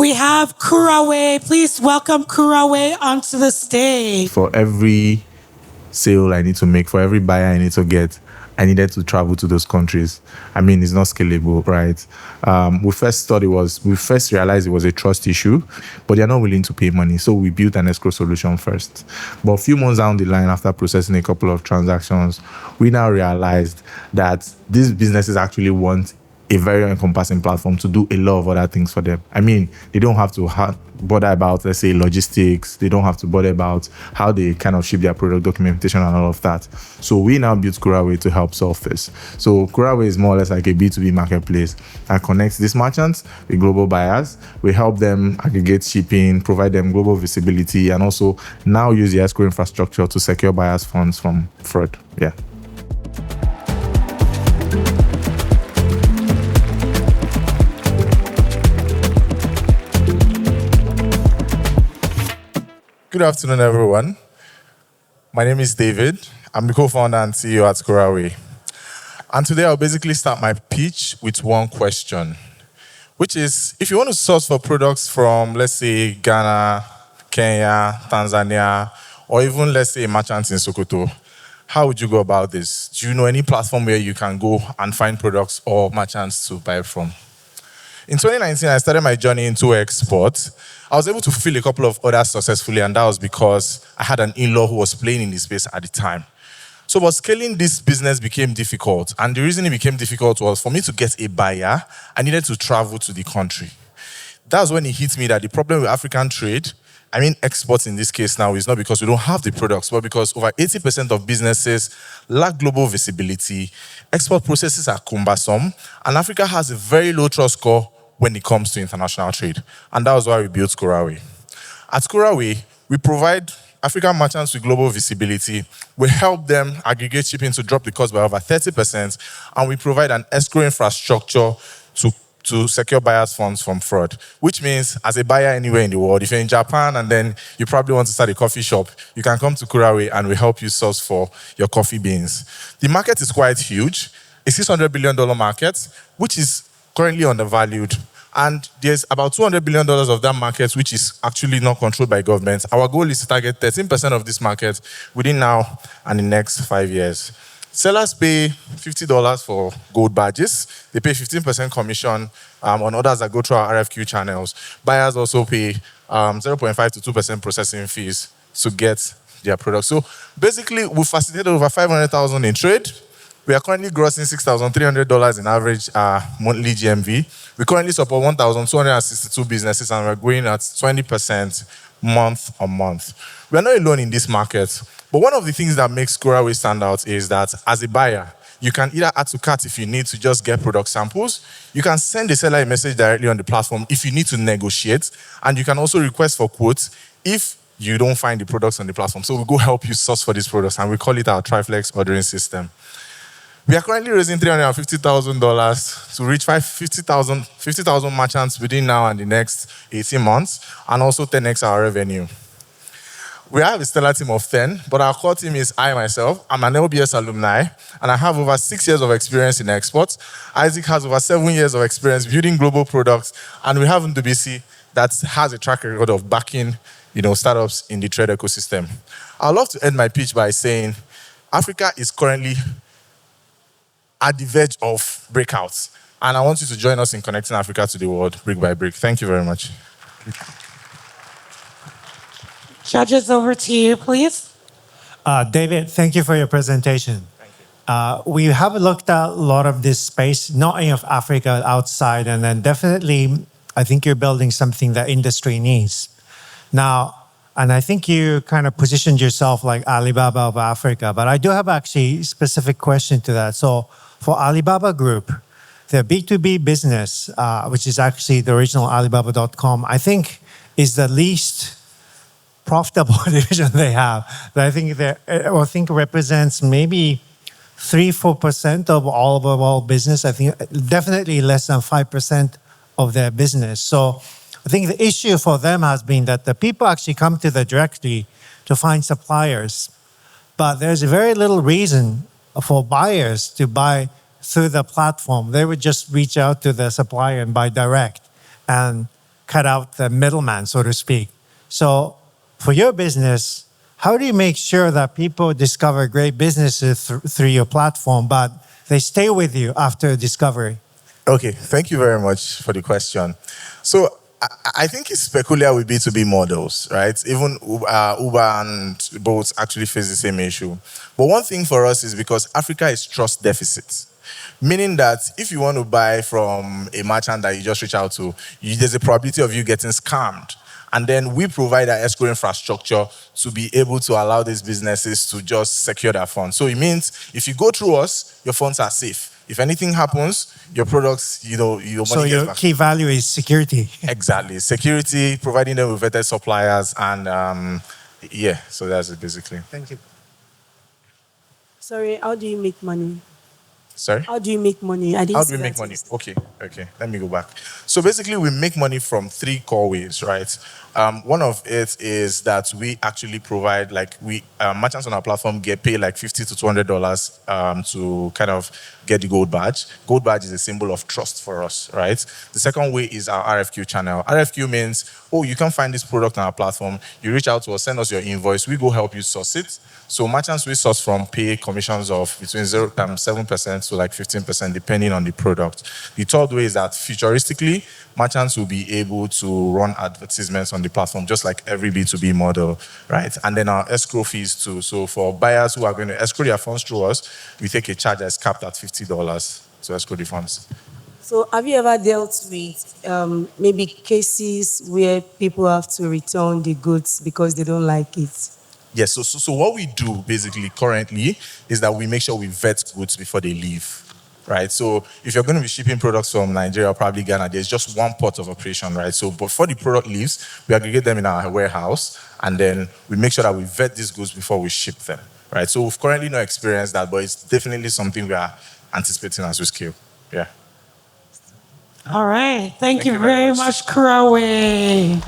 We have Kuraway. Please welcome Kuraway onto the stage. For every sale I need to make, for every buyer I need to get, I needed to travel to those countries. I mean, it's not scalable, right? We first realized it was a trust issue, but they're not willing to pay money. So we built an escrow solution first. But a few months down the line, after processing a couple of transactions, we now realized that these businesses actually want a very encompassing platform to do a lot of other things for them. I mean, they don't have to bother about, let's say, logistics. They don't have to bother about how they kind of ship their product documentation and all of that. So we now built Kuraway to help solve this. So Kuraway is more or less like a B2B marketplace that connects these merchants with global buyers. We help them aggregate shipping, provide them global visibility, and also now use the escrow infrastructure to secure buyers' funds from fraud. Yeah. Good afternoon, everyone. My name is David. I'm the co-founder and CEO at Kuraway. And today I'll basically start my pitch with one question, which is, if you want to source for products from, let's say, Ghana, Kenya, Tanzania, or even, let's say, merchants in Sokoto, how would you go about this? Do you know any platform where you can go and find products or merchants to buy from? In 2019, I started my journey into export. I was able to fulfill a couple of orders successfully, and that was because I had an in-law who was playing in the space at the time. So, but scaling this business became difficult, and the reason it became difficult was for me to get a buyer, I needed to travel to the country. That's when it hit me that the problem with African trade, I mean exports in this case now, is not because we don't have the products, but because over 80% of businesses lack global visibility, export processes are cumbersome, and Africa has a very low trust score when it comes to international trade. And that was why we built Kuraway. At Kuraway, we provide African merchants with global visibility. We help them aggregate shipping to drop the cost by over 30%, and we provide an escrow infrastructure to secure buyers' funds from fraud, which means as a buyer anywhere in the world, if you're in Japan and then you probably want to start a coffee shop, you can come to Kuraway and we help you source for your coffee beans. The market is quite huge. It's a $600 billion market, which is currently undervalued. And there's about $200 billion of that market, which is actually not controlled by government. Our goal is to target 13% of this market within now and the next 5 years. Sellers pay $50 for gold badges. They pay 15% commission on orders that go through our RFQ channels. Buyers also pay 0.5 to 2% processing fees to get their products. So basically, we facilitated over 500,000 in trade. We are currently grossing $6,300 in average monthly GMV. We currently support 1,262 businesses, and we're growing at 20% month on month. We are not alone in this market, but one of the things that makes Kuraway stand out is that as a buyer, you can either add to cart if you need to just get product samples. You can send the seller a message directly on the platform if you need to negotiate, and you can also request for quotes if you don't find the products on the platform. So we'll go help you source for these products, and we call it our Triflex ordering system. We are currently raising $350,000 to reach 50,000 merchants within now and the next 18 months, and also 10x our revenue. We have a stellar team of 10, but our core team is I myself. I'm an LBS alumni, and I have over 6 years of experience in exports. Isaac has over 7 years of experience building global products, and we have NDBC that has a track record of backing, startups in the trade ecosystem. I'd love to end my pitch by saying Africa is currently at the verge of breakouts. And I want you to join us in connecting Africa to the world brick by brick. Thank you very much. Judges, over to you, please. David, thank you for your presentation. Thank you. We have looked at a lot of this space, not only of Africa, outside, and then definitely, I think you're building something that industry needs. Now, and I think you kind of positioned yourself like Alibaba of Africa, but I do have actually a specific question to that. So for Alibaba Group, the B2B business, which is actually the original Alibaba.com, I think is the least profitable division they have. That I think represents maybe 3-4% of all business. I think definitely less than 5% of their business. So I think the issue for them has been that the people actually come to the directory to find suppliers, but there's very little reason for buyers to buy through the platform. They would just reach out to the supplier and buy direct. And cut out the middleman, so to speak. So for your business, how do you make sure that people discover great businesses through your platform, but they stay with you after discovery? Okay, thank you very much for the question. So I think it's peculiar with B2B models, right? Even Uber and Bolt actually face the same issue. But one thing for us is because Africa is trust deficit. Meaning that if you want to buy from a merchant that you just reach out to, there's a probability of you getting scammed. And then we provide our escrow infrastructure to be able to allow these businesses to just secure their funds. So it means if you go through us, your funds are safe. If anything happens, your products, your money gets So your back. key value is security. Exactly. Security, providing them with vetted suppliers, and yeah, so that's it basically. Thank you. Sorry, how do you make money? Sorry? How do you make money? I didn't How do see we make that money? list. Okay. Let me go back. So basically, we make money from 3 core ways, right? One of it is that we actually provide, merchants on our platform get paid like $50 to $200 to kind of get the gold badge. Gold badge is a symbol of trust for us, right? The second way is our RFQ channel. RFQ means, you can find this product on our platform. You reach out to us, send us your invoice. We go help you source it. So merchants we source from pay commissions of between 7% to like 15%, depending on the product. The third way is that futuristically, merchants will be able to run advertisements on the platform, just like every B2B model, right? And then our escrow fees too. So for buyers who are going to escrow their funds through us, we take a charge that's capped at $50 to escrow the funds. So have you ever dealt with maybe cases where people have to return the goods because they don't like it? Yes, so what we do basically currently is that we make sure we vet goods before they leave, right? So if you're going to be shipping products from Nigeria or probably Ghana, there's just one port of operation, right? So before the product leaves, we aggregate them in our warehouse, and then we make sure that we vet these goods before we ship them, right? So we've currently not experienced that, but it's definitely something we are anticipating as we scale. Yeah. All right. Thank you you very very much, Kuraway.